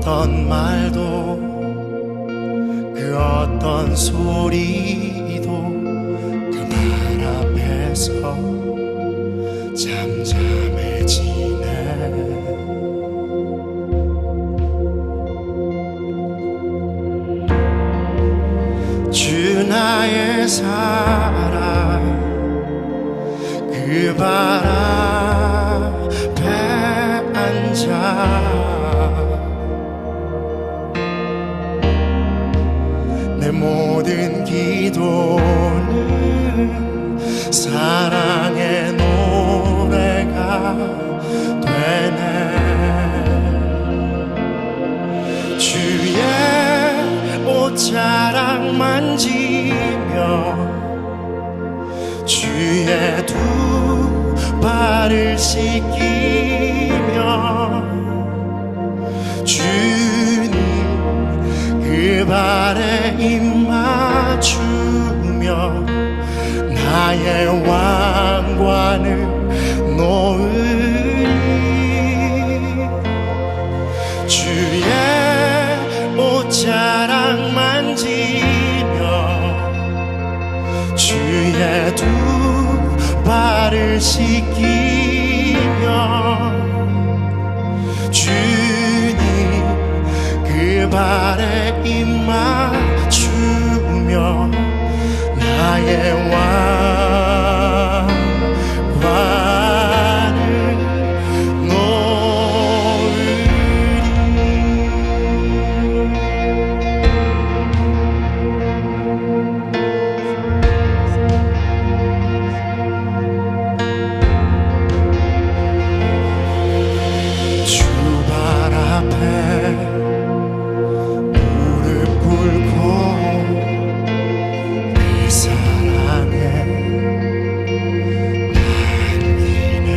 어떤 말도 그 어떤 소리도 그 말 앞에서 잠잠해지네. 주 나의 사랑 그 발 앞에 앉아 내 모든 기도는 사랑의 노래가 되네. 주의 옷자락 만지며 주의 두 발을 씻기며 주님 그 발에 입 맞추며 나의 왕관을 놓으리. 주의 옷자락 만지며 주의 두 발을 씻기며 주님 그 발에 입 맞추며 나의 왕관을 놓으리. 주 발 앞에 무릎 꿇고 그 사랑에 남기네.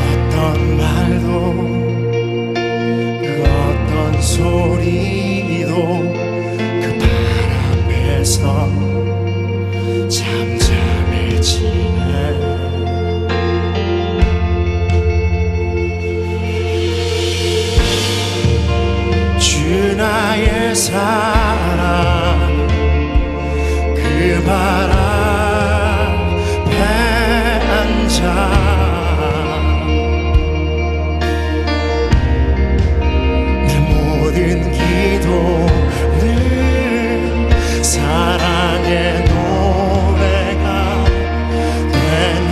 어떤 말도 그 어떤 소리도 그 발 앞에서 잠잠해지네. 주 나의 사랑 그 발 앞에 앉아 내 모든 기도는 사랑의 노래가 되네.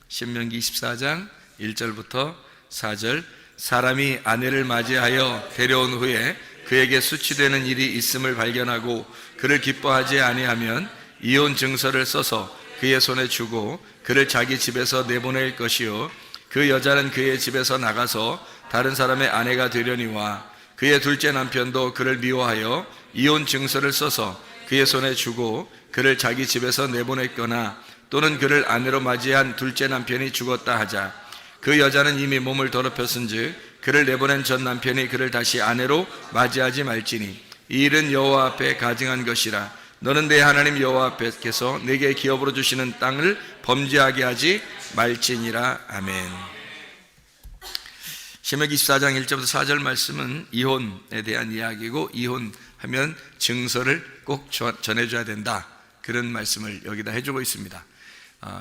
신명기 24장 1절부터 4절. 사람이 아내를 맞이하여 데려온 후에 그에게 수치되는 일이 있음을 발견하고 그를 기뻐하지 아니하면 이혼 증서를 써서 그의 손에 주고 그를 자기 집에서 내보낼 것이요 그 여자는 그의 집에서 나가서 다른 사람의 아내가 되려니와 그의 둘째 남편도 그를 미워하여 이혼 증서를 써서 그의 손에 주고 그를 자기 집에서 내보냈거나 또는 그를 아내로 맞이한 둘째 남편이 죽었다 하자 그 여자는 이미 몸을 더럽혔은즉 그를 내보낸 전 남편이 그를 다시 아내로 맞이하지 말지니 이 일은 여호와 앞에 가증한 것이라. 너는 내 하나님 여호와 앞에서 내게 기업으로 주시는 땅을 범죄하게 하지 말지니라. 아멘. 신명기 24장 1절부터 4절 말씀은 이혼에 대한 이야기고, 이혼하면 증서를 꼭 전해줘야 된다, 그런 말씀을 여기다 해주고 있습니다.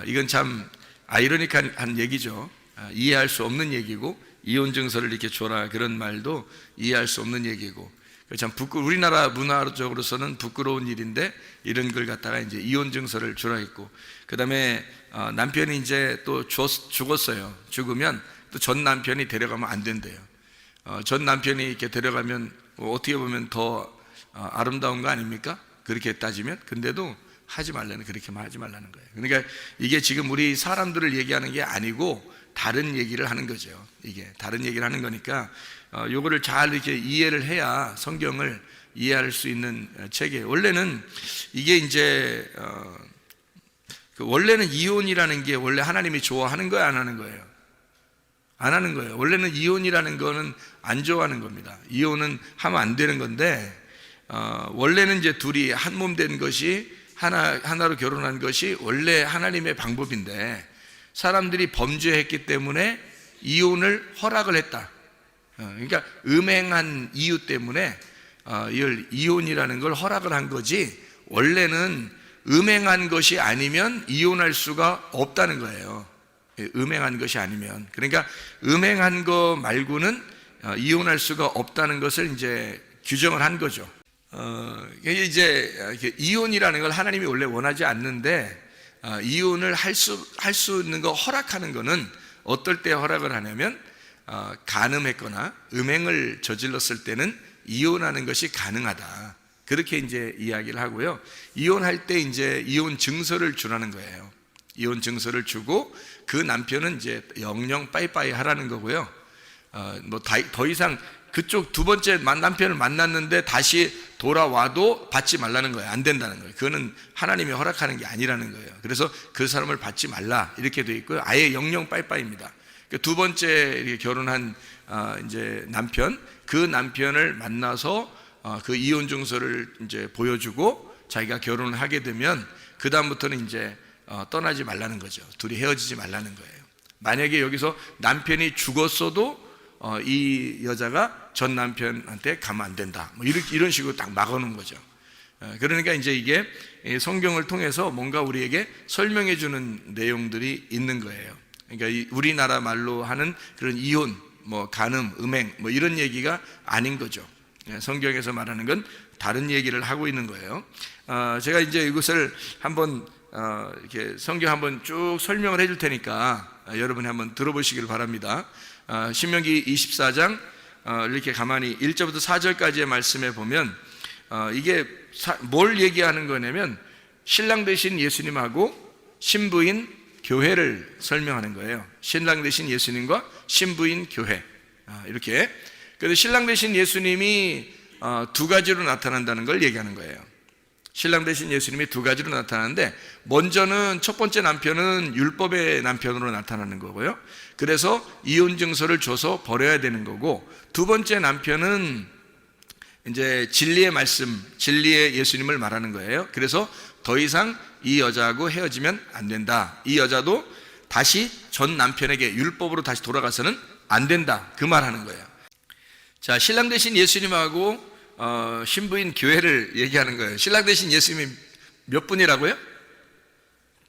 이건 참 아이러니한 얘기죠. 이해할 수 없는 얘기고, 이혼 증서를 이렇게 줘라 그런 말도 이해할 수 없는 얘기고, 참 우리나라 문화적으로서는 부끄러운 일인데 이런 걸 갖다가 이제 이혼 증서를 주라 했고, 그 다음에 남편이 이제 또 죽었어요. 죽으면 또 전 남편이 데려가면 안 된대요. 전 남편이 이렇게 데려가면 어떻게 보면 더 아름다운 거 아닙니까? 그렇게 따지면. 근데도 하지 말라는, 그렇게만 하지 말라는 거예요. 그러니까 이게 지금 우리 사람들을 얘기하는 게 아니고 다른 얘기를 하는 거죠. 이게 다른 얘기를 하는 거니까 요거를 잘 이렇게 이해를 해야 성경을 이해할 수 있는 책이에요. 원래는 이게 이제 원래는 이혼이라는 게 원래 하나님이 좋아하는 거예요, 안 하는 거예요? 안 하는 거예요. 원래는 이혼이라는 거는 안 좋아하는 겁니다. 이혼은 하면 안 되는 건데, 원래는 이제 둘이 한 몸 된 것이 하나로 결혼한 것이 원래 하나님의 방법인데, 사람들이 범죄했기 때문에 이혼을 허락을 했다. 그러니까 음행한 이유 때문에 이걸 이혼이라는 걸 허락을 한 거지, 원래는 음행한 것이 아니면 이혼할 수가 없다는 거예요. 음행한 것이 아니면. 그러니까 음행한 거 말고는 이혼할 수가 없다는 것을 이제 규정을 한 거죠. 이제 이혼이라는 걸 하나님이 원래 원하지 않는데, 이혼을 할 수 있는 거 허락하는 거는 어떨 때 허락을 하냐면, 간음했거나 음행을 저질렀을 때는 이혼하는 것이 가능하다, 그렇게 이제 이야기를 하고요. 이혼할 때 이제 이혼 증서를 주라는 거예요. 이혼 증서를 주고 그 남편은 이제 영영 빠이빠이 하라는 거고요. 뭐 더 이상 그쪽 두 번째 남편을 만났는데 다시 돌아와도 받지 말라는 거예요. 안 된다는 거예요. 그거는 하나님이 허락하는 게 아니라는 거예요. 그래서 그 사람을 받지 말라, 이렇게 되어 있고요. 아예 영영 빠이빠이입니다. 두 번째 이렇게 결혼한 이제 남편, 그 남편을 만나서 그 이혼 증서를 이제 보여주고 자기가 결혼을 하게 되면 그 다음부터는 이제 떠나지 말라는 거죠. 둘이 헤어지지 말라는 거예요. 만약에 여기서 남편이 죽었어도 이 여자가 전 남편한테 가면 안 된다, 뭐 이런 식으로 딱 막아놓은 거죠. 그러니까 이제 이게 성경을 통해서 뭔가 우리에게 설명해 주는 내용들이 있는 거예요. 그러니까 우리나라 말로 하는 그런 이혼, 뭐 간음, 음행, 뭐 이런 얘기가 아닌 거죠. 성경에서 말하는 건 다른 얘기를 하고 있는 거예요. 제가 이제 이것을 한번 이렇게 성경 한번 쭉 설명을 해줄 테니까 여러분이 한번 들어보시길 바랍니다. 신명기 24장 이렇게 가만히 1절부터 4절까지의 말씀에 보면 이게 뭘 얘기하는 거냐면 신랑 되신 예수님하고 신부인 교회를 설명하는 거예요. 신랑 되신 예수님과 신부인 교회, 이렇게. 그래서 신랑 되신 예수님이 두 가지로 나타난다는 걸 얘기하는 거예요. 신랑 되신 예수님이 두 가지로 나타나는데, 먼저는 첫 번째 남편은 율법의 남편으로 나타나는 거고요. 그래서 이혼 증서를 줘서 버려야 되는 거고, 두 번째 남편은 이제 진리의 말씀, 진리의 예수님을 말하는 거예요. 그래서 더 이상 이 여자하고 헤어지면 안 된다. 이 여자도 다시 전 남편에게 율법으로 다시 돌아가서는 안 된다, 그 말하는 거예요. 자, 신랑 되신 예수님하고 신부인 교회를 얘기하는 거예요. 신랑 되신 예수님이 몇 분이라고요?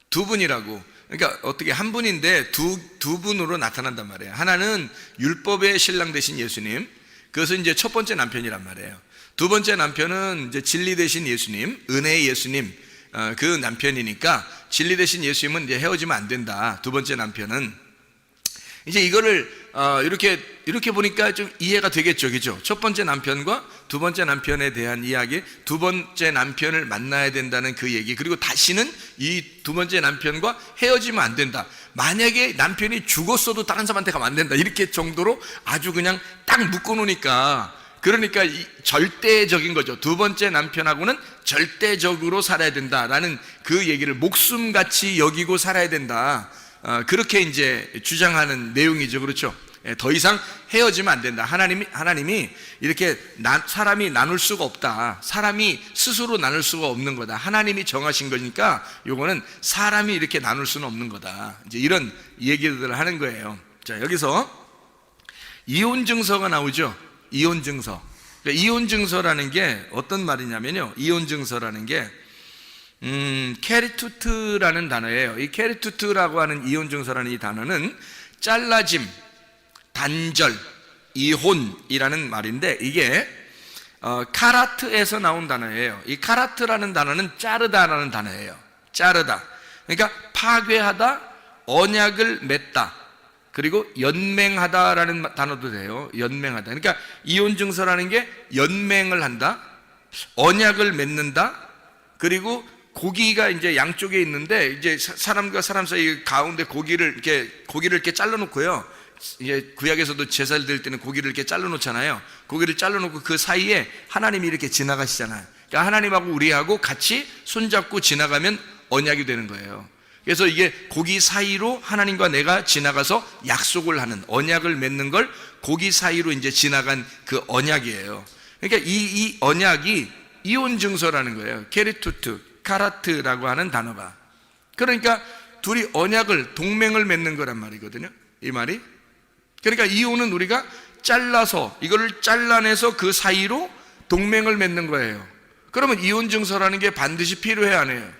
두 분이라고. 그러니까 어떻게 한 분인데 두 분으로 나타난단 말이에요. 하나는 율법의 신랑 되신 예수님, 그것은 이제 첫 번째 남편이란 말이에요. 두 번째 남편은 이제 진리 되신 예수님, 은혜의 예수님, 그 남편이니까 진리 대신 예수님은 이제 헤어지면 안 된다. 두 번째 남편은 이제 이거를 이렇게 보니까 좀 이해가 되겠죠, 그죠? 첫 번째 남편과 두 번째 남편에 대한 이야기, 두 번째 남편을 만나야 된다는 그 얘기, 그리고 다시는 이 두 번째 남편과 헤어지면 안 된다. 만약에 남편이 죽었어도 다른 사람한테 가면 안 된다. 이렇게 정도로 아주 그냥 딱 묶어놓으니까, 그러니까 절대적인 거죠. 두 번째 남편하고는 절대적으로 살아야 된다라는 그 얘기를 목숨같이 여기고 살아야 된다. 그렇게 이제 주장하는 내용이죠. 그렇죠? 더 이상 헤어지면 안 된다. 하나님이 이렇게 사람이 나눌 수가 없다. 사람이 스스로 나눌 수가 없는 거다. 하나님이 정하신 거니까 요거는 사람이 이렇게 나눌 수는 없는 거다. 이제 이런 얘기들을 하는 거예요. 자, 여기서 이혼 증서가 나오죠. 이혼 증서. 그러니까 이혼 증서라는 게 어떤 말이냐면요. 이혼 증서라는 게 케리투트라는 단어예요. 이 케리투트라고 하는 이혼 증서라는 이 단어는 잘라짐, 단절, 이혼이라는 말인데, 이게 카라트에서 나온 단어예요. 이 카라트라는 단어는 자르다라는 단어예요. 자르다. 그러니까 파괴하다, 언약을 맺다, 그리고 연맹하다라는 단어도 돼요. 연맹하다. 그러니까 이혼 증서라는 게 연맹을 한다, 언약을 맺는다, 그리고 고기가 이제 양쪽에 있는데, 이제 사람과 사람 사이 가운데 고기를 이렇게 잘라놓고요. 이제 구약에서도 제사를 드릴 때는 고기를 이렇게 잘라놓잖아요. 고기를 잘라놓고 그 사이에 하나님이 이렇게 지나가시잖아요. 그러니까 하나님하고 우리하고 같이 손잡고 지나가면 언약이 되는 거예요. 그래서 이게 고기 사이로 하나님과 내가 지나가서 약속을 하는, 언약을 맺는 걸 고기 사이로 이제 지나간 그 언약이에요. 그러니까 이 언약이 이혼 증서라는 거예요. 케리투트, 카라트라고 하는 단어가. 그러니까 둘이 언약을, 동맹을 맺는 거란 말이거든요. 이 말이. 그러니까 이혼은 우리가 잘라서, 이거를 잘라내서 그 사이로 동맹을 맺는 거예요. 그러면 이혼 증서라는 게 반드시 필요해, 안 해요?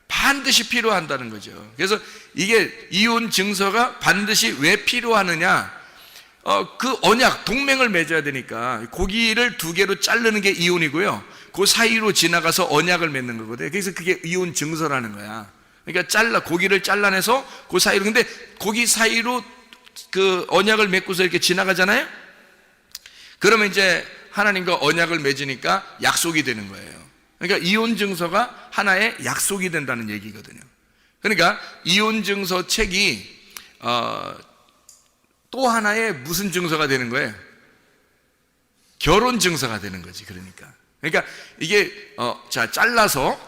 반드시 필요한다는 거죠. 그래서 이게 이혼 증서가 반드시 왜 필요하느냐? 그 언약, 동맹을 맺어야 되니까. 고기를 두 개로 자르는 게 이혼이고요, 그 사이로 지나가서 언약을 맺는 거거든요. 그래서 그게 이혼 증서라는 거야. 그러니까 고기를 잘라내서 그 사이로, 근데 고기 사이로 그 언약을 맺고서 이렇게 지나가잖아요. 그러면 이제 하나님과 언약을 맺으니까 약속이 되는 거예요. 그러니까 이혼 증서가 하나의 약속이 된다는 얘기거든요. 그러니까 이혼 증서 책이 또 하나의 무슨 증서가 되는 거예요? 결혼 증서가 되는 거지. 그러니까 이게 잘라서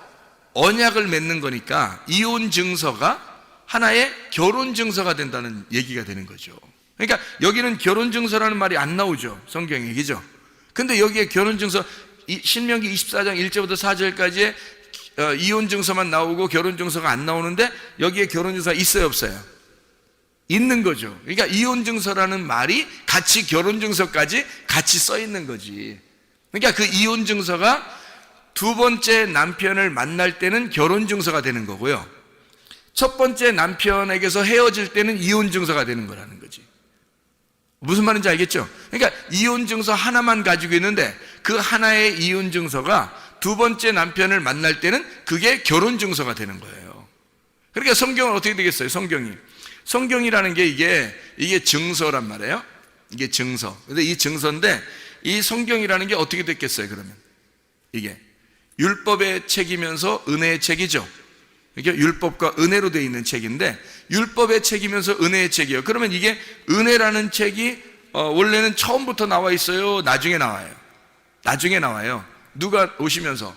언약을 맺는 거니까 이혼 증서가 하나의 결혼 증서가 된다는 얘기가 되는 거죠. 그러니까 여기는 결혼 증서라는 말이 안 나오죠, 성경에. 그죠? 근데 여기에 결혼 증서, 신명기 24장 1절부터 4절까지의 이혼 증서만 나오고 결혼 증서가 안 나오는데, 여기에 결혼 증서가 있어요, 없어요? 있는 거죠. 그러니까 이혼 증서라는 말이 같이 결혼 증서까지 같이 써 있는 거지. 그러니까 그 이혼 증서가 두 번째 남편을 만날 때는 결혼 증서가 되는 거고요, 첫 번째 남편에게서 헤어질 때는 이혼 증서가 되는 거라는 거지. 무슨 말인지 알겠죠? 그러니까 이혼 증서 하나만 가지고 있는데, 그 하나의 이혼 증서가 두 번째 남편을 만날 때는 그게 결혼 증서가 되는 거예요. 그러니까 성경은 어떻게 되겠어요? 성경이라는 게 이게 증서란 말이에요. 이게 증서. 근데 이 증서인데, 이 성경이라는 게 어떻게 됐겠어요, 그러면? 이게 율법의 책이면서 은혜의 책이죠. 이게 율법과 은혜로 되어 있는 책인데, 율법의 책이면서 은혜의 책이에요. 그러면 이게 은혜라는 책이 원래는 처음부터 나와 있어요? 나중에 나와요? 나중에 나와요. 누가 오시면서?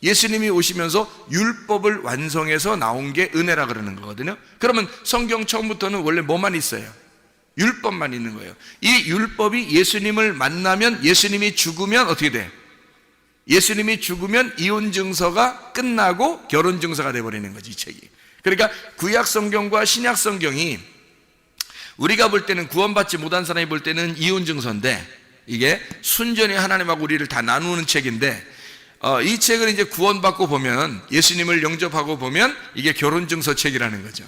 예수님이 오시면서 율법을 완성해서 나온 게 은혜라 그러는 거거든요. 그러면 성경 처음부터는 원래 뭐만 있어요? 율법만 있는 거예요. 이 율법이 예수님을 만나면, 예수님이 죽으면 어떻게 돼? 예수님이 죽으면 이혼 증서가 끝나고 결혼 증서가 돼버리는 거지, 이 책이. 그러니까 구약 성경과 신약 성경이 우리가 볼 때는, 구원받지 못한 사람이 볼 때는 이혼 증서인데, 이게 순전히 하나님하고 우리를 다 나누는 책인데, 이 책을 이제 구원받고 보면, 예수님을 영접하고 보면 이게 결혼 증서 책이라는 거죠.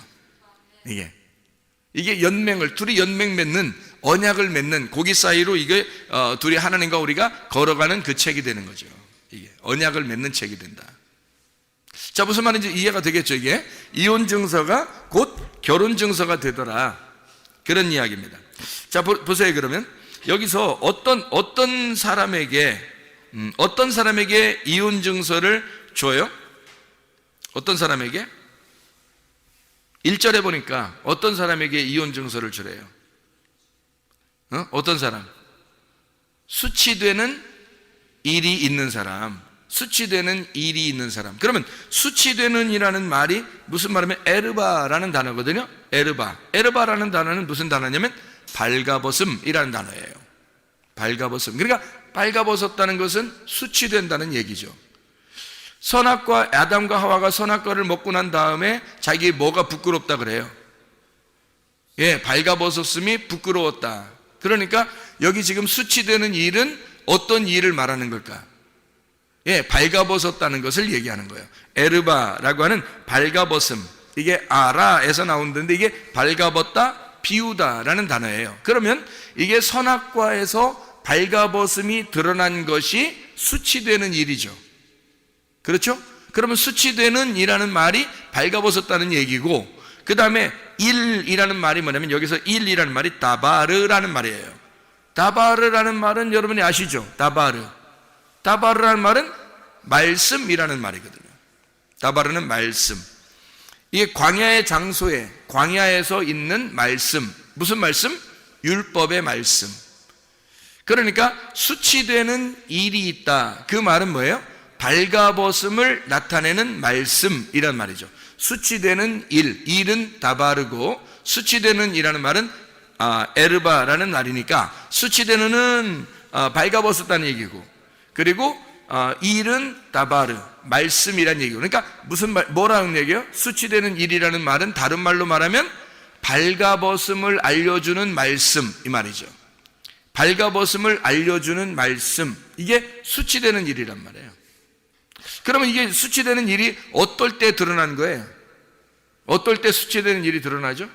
이게 연맹을, 둘이 연맹 맺는, 언약을 맺는, 고기 사이로 이게 둘이 하나님과 우리가 걸어가는 그 책이 되는 거죠. 이게 언약을 맺는 책이 된다. 자, 무슨 말인지 이해가 되겠죠? 이게 이혼 증서가 곧 결혼 증서가 되더라, 그런 이야기입니다. 자, 보세요. 그러면 여기서 어떤 사람에게 이혼 증서를 줘요? 어떤 사람에게? 1절에 보니까 어떤 사람에게 이혼 증서를 주래요? 어떤 사람? 수치되는 일이 있는 사람. 수치되는 일이 있는 사람. 그러면 수치되는 이라는 말이 무슨 말이면 에르바라는 단어거든요. 에르바라는 단어는 무슨 단어냐면 발가벗음이라는 단어예요. 발가벗음. 그러니까 발가벗었다는 것은 수치된다는 얘기죠. 선악과, 아담과 하와가 선악과를 먹고 난 다음에 자기 뭐가 부끄럽다 그래요? 예, 발가벗었음이 부끄러웠다. 그러니까 여기 지금 수치되는 일은 어떤 일을 말하는 걸까? 예, 발가벗었다는 것을 얘기하는 거예요. 에르바라고 하는 발가벗음, 이게 아라에서 나오는데 이게 발가벗다, 비우다라는 단어예요. 그러면 이게 선악과에서 발가벗음이 드러난 것이 수치되는 일이죠. 그렇죠? 그러면 수치되는 이라는 말이 발가벗었다는 얘기고, 그 다음에 일이라는 말이 뭐냐면 여기서 일이라는 말이 다바르라는 말이에요. 다바르라는 말은 여러분이 아시죠? 다바르라는 말은 말씀이라는 말이거든요. 다바르는 말씀. 이게 광야의 장소에, 광야에서 있는 말씀. 무슨 말씀? 율법의 말씀. 그러니까 수치되는 일이 있다. 그 말은 뭐예요? 발가벗음을 나타내는 말씀이란 말이죠. 수치되는 일은 다바르고, 수치되는 이라는 말은 에르바라는 말이니까 수치되는은 발가벗었다는 얘기고, 그리고 일은 다바르, 말씀이란 얘기고. 그러니까 뭐라는 얘기예요? 수치되는 일이라는 말은 다른 말로 말하면 발가벗음을 알려주는 말씀, 이 말이죠. 발가벗음을 알려주는 말씀, 이게 수치되는 일이란 말이에요. 그러면 이게 수치되는 일이 어떨 때 드러난 거예요? 어떨 때 수치되는 일이 드러나죠?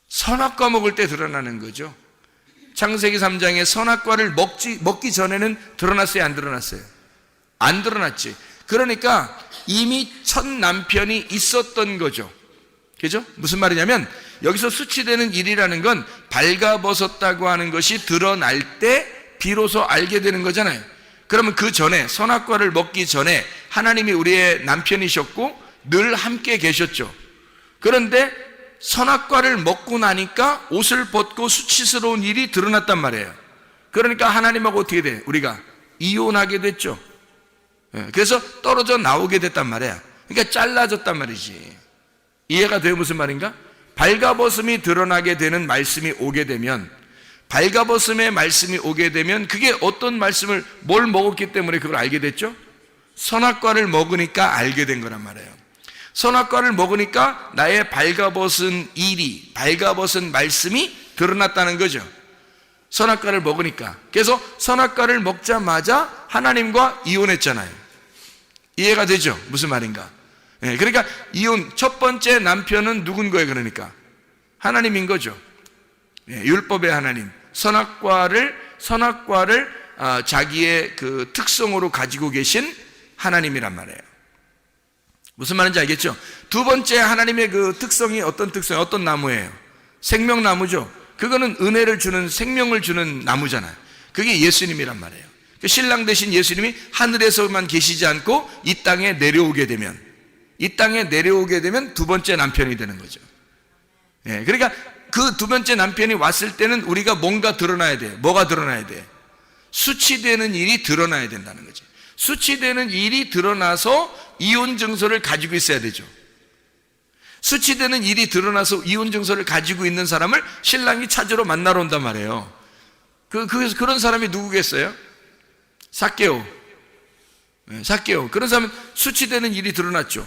선악과 먹을 때 드러나는 거죠. 창세기 3장에 선악과를 먹기 전에는 드러났어요, 안 드러났어요? 안 드러났지. 그러니까 이미 첫 남편이 있었던 거죠. 그죠? 무슨 말이냐면 여기서 수치되는 일이라는 건 발가벗었다고 하는 것이 드러날 때 비로소 알게 되는 거잖아요. 그러면 그 전에, 선악과를 먹기 전에 하나님이 우리의 남편이셨고 늘 함께 계셨죠. 그런데 선악과를 먹고 나니까 옷을 벗고 수치스러운 일이 드러났단 말이에요. 그러니까 하나님하고 어떻게 돼? 우리가 이혼하게 됐죠. 그래서 떨어져 나오게 됐단 말이야. 그러니까 잘라졌단 말이지. 이해가 돼요? 무슨 말인가? 발가벗음이 드러나게 되는 말씀이 오게 되면, 발가벗음의 말씀이 오게 되면 그게 어떤 말씀을, 뭘 먹었기 때문에 그걸 알게 됐죠? 선악과를 먹으니까 알게 된 거란 말이에요. 선악과를 먹으니까 나의 발가벗은 일이, 발가벗은 말씀이 드러났다는 거죠. 선악과를 먹으니까. 그래서 선악과를 먹자마자 하나님과 이혼했잖아요. 이해가 되죠? 무슨 말인가? 그러니까 이혼, 첫 번째 남편은 누군 거예요? 그러니까 하나님인 거죠. 율법의 하나님. 선악과를 자기의 그 특성으로 가지고 계신 하나님이란 말이에요. 무슨 말인지 알겠죠? 두 번째 하나님의 그 특성이 어떤 특성이에요? 어떤 나무예요? 생명나무죠. 그거는 은혜를 주는, 생명을 주는 나무잖아요. 그게 예수님이란 말이에요. 신랑 되신 예수님이 하늘에서만 계시지 않고 이 땅에 내려오게 되면 두 번째 남편이 되는 거죠. 그러니까 그 두 번째 남편이 왔을 때는 우리가 뭔가 드러나야 돼. 뭐가 드러나야 돼? 수치되는 일이 드러나야 된다는 거지. 수치되는 일이 드러나서 이혼 증서를 가지고 있어야 되죠. 수치되는 일이 드러나서 이혼 증서를 가지고 있는 사람을 신랑이 찾으러 만나러 온단 말이에요. 그런 사람이 누구겠어요? 삭개오. 그런 사람은 수치되는 일이 드러났죠.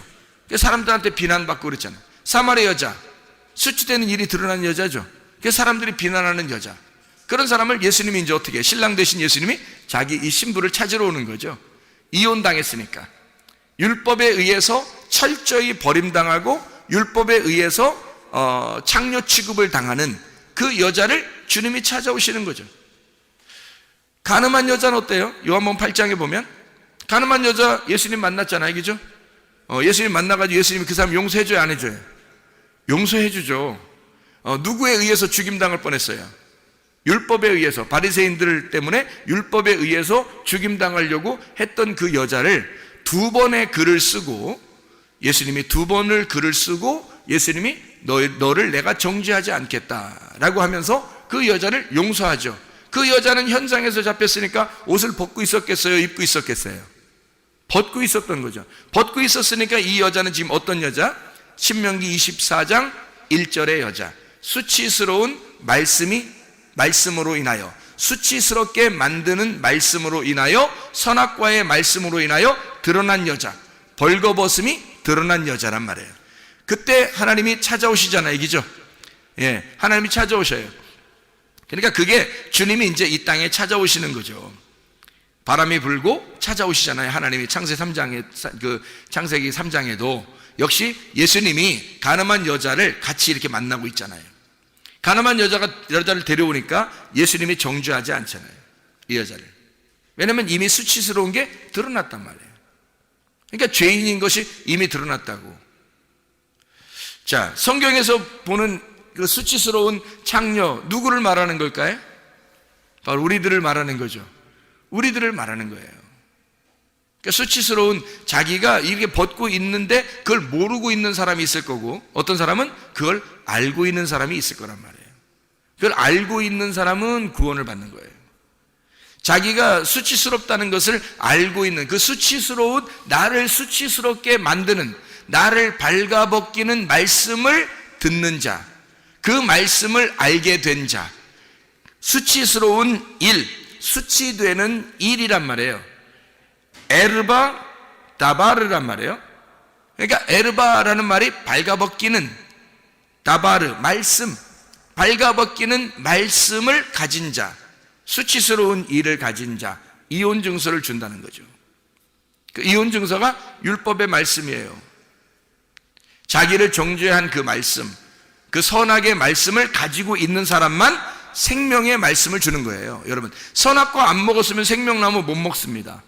사람들한테 비난받고 그랬잖아요. 사마리 여자, 수치되는 일이 드러난 여자죠. 사람들이 비난하는 여자. 그런 사람을 예수님이 이제 어떻게, 신랑 되신 예수님이 자기 이 신부를 찾으러 오는 거죠. 이혼당했으니까. 율법에 의해서 철저히 버림당하고 율법에 의해서 창녀 취급을 당하는 그 여자를 주님이 찾아오시는 거죠. 가늠한 여자는 어때요? 요한복음 8장에 보면 가늠한 여자 예수님 만났잖아요. 그죠? 예수님 만나가지고 예수님이 그 사람 용서해줘요, 안 해줘요? 용서해주죠. 누구에 의해서 죽임당할 뻔했어요? 율법에 의해서, 바리새인들 때문에 율법에 의해서 죽임당하려고 했던 그 여자를 2번의 글을 쓰고, 예수님이 2번을 글을 쓰고 예수님이 너를 내가 정죄하지 않겠다라고 하면서 그 여자를 용서하죠. 그 여자는 현장에서 잡혔으니까 옷을 벗고 있었겠어요? 입고 있었겠어요? 벗고 있었던 거죠. 벗고 있었으니까 이 여자는 지금 어떤 여자? 신명기 24장 1절의 여자. 수치스러운 말씀으로 인하여, 수치스럽게 만드는 말씀으로 인하여, 선악과의 말씀으로 인하여 드러난 여자, 벌거벗음이 드러난 여자란 말이에요. 그때 하나님이 찾아오시잖아요, 이기죠? 예, 하나님이 찾아오셔요. 그러니까 그게 주님이 이제 이 땅에 찾아오시는 거죠. 바람이 불고 찾아오시잖아요, 하나님이. 창세기 3장에도 역시 예수님이 가늠한 여자를 같이 이렇게 만나고 있잖아요. 가늠한 여자를 데려오니까 예수님이 정죄하지 않잖아요, 이 여자를. 왜냐하면 이미 수치스러운 게 드러났단 말이에요. 그러니까 죄인인 것이 이미 드러났다고. 자, 성경에서 보는 그 수치스러운 창녀, 누구를 말하는 걸까요? 바로 우리들을 말하는 거죠. 우리들을 말하는 거예요. 그러니까 수치스러운, 자기가 이렇게 벗고 있는데 그걸 모르고 있는 사람이 있을 거고, 어떤 사람은 그걸 알고 있는 사람이 있을 거란 말이에요. 그걸 알고 있는 사람은 구원을 받는 거예요. 자기가 수치스럽다는 것을 알고 있는, 그 수치스러운, 나를 수치스럽게 만드는, 나를 발가벗기는 말씀을 듣는 자, 그 말씀을 알게 된 자, 수치스러운 일, 수치되는 일이란 말이에요. 에르바 다바르란 말이에요. 그러니까 에르바라는 말이 발가벗기는, 다바르 말씀, 발가벗기는 말씀을 가진 자, 수치스러운 일을 가진 자, 이혼 증서를 준다는 거죠. 그 이혼 증서가 율법의 말씀이에요. 자기를 정죄한 그 말씀, 그 선악의 말씀을 가지고 있는 사람만 생명의 말씀을 주는 거예요. 여러분, 선악과 안 먹었으면 생명나무 못 먹습니다.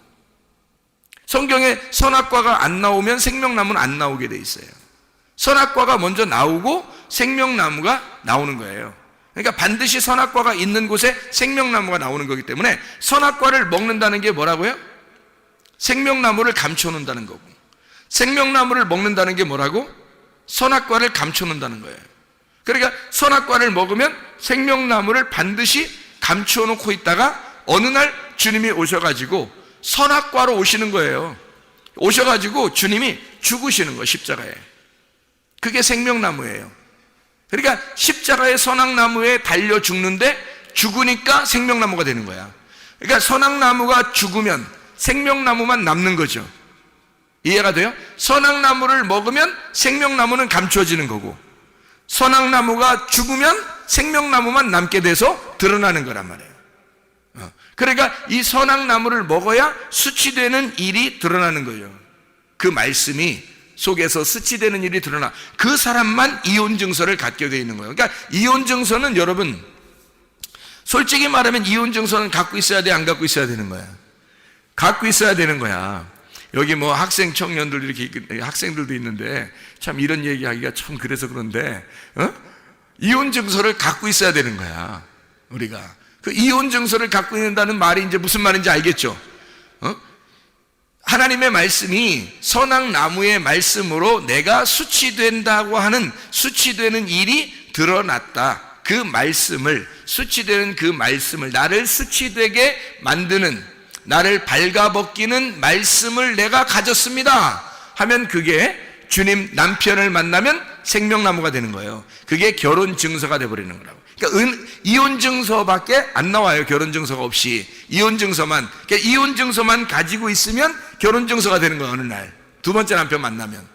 성경에 선악과가 안 나오면 생명나무는 안 나오게 돼 있어요. 선악과가 먼저 나오고 생명나무가 나오는 거예요. 그러니까 반드시 선악과가 있는 곳에 생명나무가 나오는 거기 때문에 선악과를 먹는다는 게 뭐라고요? 생명나무를 감춰놓는다는 거고, 생명나무를 먹는다는 게 뭐라고? 선악과를 감춰놓는다는 거예요. 그러니까 선악과를 먹으면 생명나무를 반드시 감춰놓고 있다가 어느 날 주님이 오셔가지고 선악과로 오시는 거예요. 오셔가지고 주님이 죽으시는 거예요, 십자가에. 그게 생명나무예요. 그러니까 십자가의 선악나무에 달려 죽는데 죽으니까 생명나무가 되는 거야. 그러니까 선악나무가 죽으면 생명나무만 남는 거죠. 이해가 돼요? 선악나무를 먹으면 생명나무는 감춰지는 거고, 선악나무가 죽으면 생명나무만 남게 돼서 드러나는 거란 말이에요. 그러니까 이 선악나무를 먹어야 수치되는 일이 드러나는 거예요. 그 말씀이 속에서 수치되는 일이 드러나, 그 사람만 이혼 증서를 갖게 되어 있는 거예요. 그러니까 이혼 증서는, 여러분 솔직히 말하면 이혼 증서는 갖고 있어야 돼, 안 갖고 있어야 되는 거야? 갖고 있어야 되는 거야. 여기 뭐 학생 청년들 이렇게 학생들도 있는데 참 이런 얘기하기가 참 그래서 그런데 이혼 증서를 갖고 있어야 되는 거야. 우리가 그 이혼 증서를 갖고 있는다는 말이 이제 무슨 말인지 알겠죠? 하나님의 말씀이 선악나무의 말씀으로 내가 수치된다고 하는, 수치되는 일이 드러났다. 그 말씀을, 수치되는 그 말씀을, 나를 수치되게 만드는, 나를 발가벗기는 말씀을 내가 가졌습니다 하면 그게 주님 남편을 만나면 생명나무가 되는 거예요. 그게 결혼 증서가 돼버리는 거라고. 그러니까 이혼 증서밖에 안 나와요, 결혼 증서가 없이. 이혼 증서만, 그러니까 이혼 증서만 가지고 있으면 결혼 증서가 되는 거예요, 어느 날. 두 번째 남편 만나면.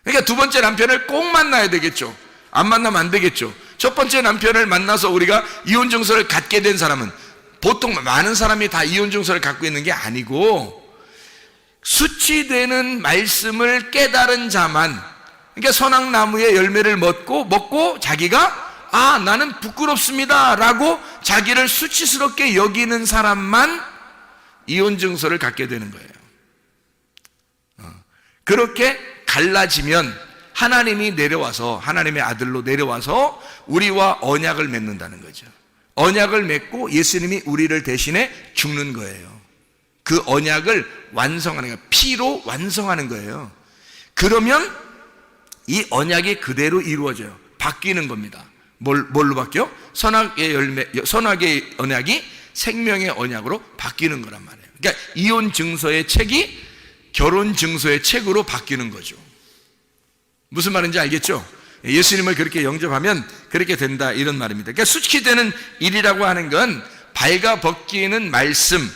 그러니까 두 번째 남편을 꼭 만나야 되겠죠. 안 만나면 안 되겠죠. 첫 번째 남편을 만나서 우리가 이혼 증서를 갖게 된 사람은, 보통 많은 사람이 다 이혼 증서를 갖고 있는 게 아니고, 수치되는 말씀을 깨달은 자만, 그러니까 선악나무의 열매를 먹고 자기가 나는 부끄럽습니다 라고 자기를 수치스럽게 여기는 사람만 이혼 증서를 갖게 되는 거예요. 그렇게 갈라지면 하나님이 내려와서, 하나님의 아들로 내려와서 우리와 언약을 맺는다는 거죠. 언약을 맺고 예수님이 우리를 대신해 죽는 거예요. 그 언약을 완성하는 거예요. 피로 완성하는 거예요. 그러면 이 언약이 그대로 이루어져요. 바뀌는 겁니다. 뭘로 바뀌어? 선악의 언약이 생명의 언약으로 바뀌는 거란 말이에요. 그러니까 이혼 증서의 책이 결혼 증서의 책으로 바뀌는 거죠. 무슨 말인지 알겠죠? 예수님을 그렇게 영접하면 그렇게 된다, 이런 말입니다. 그러니까 수치되는 일이라고 하는 건 발가 벗기는 말씀,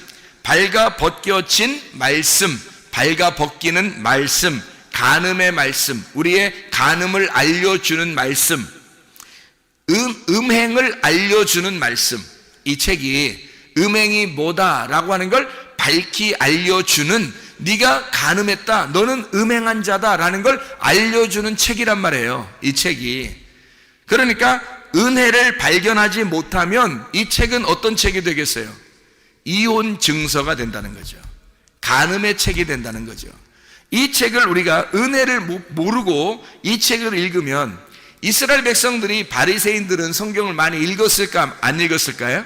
발가 벗겨진 말씀, 발가 벗기는 말씀, 간음의 말씀, 우리의 간음을 알려주는 말씀, 음행을 알려주는 말씀. 이 책이 음행이 뭐다라고 하는 걸 밝히 알려주는, 네가 간음했다, 너는 음행한 자다라는 걸 알려주는 책이란 말이에요, 이 책이. 그러니까 은혜를 발견하지 못하면 이 책은 어떤 책이 되겠어요? 이혼 증서가 된다는 거죠. 간음의 책이 된다는 거죠. 이 책을 우리가 은혜를 모르고 이 책을 읽으면, 이스라엘 백성들이, 바리새인들은 성경을 많이 읽었을까, 안 읽었을까요?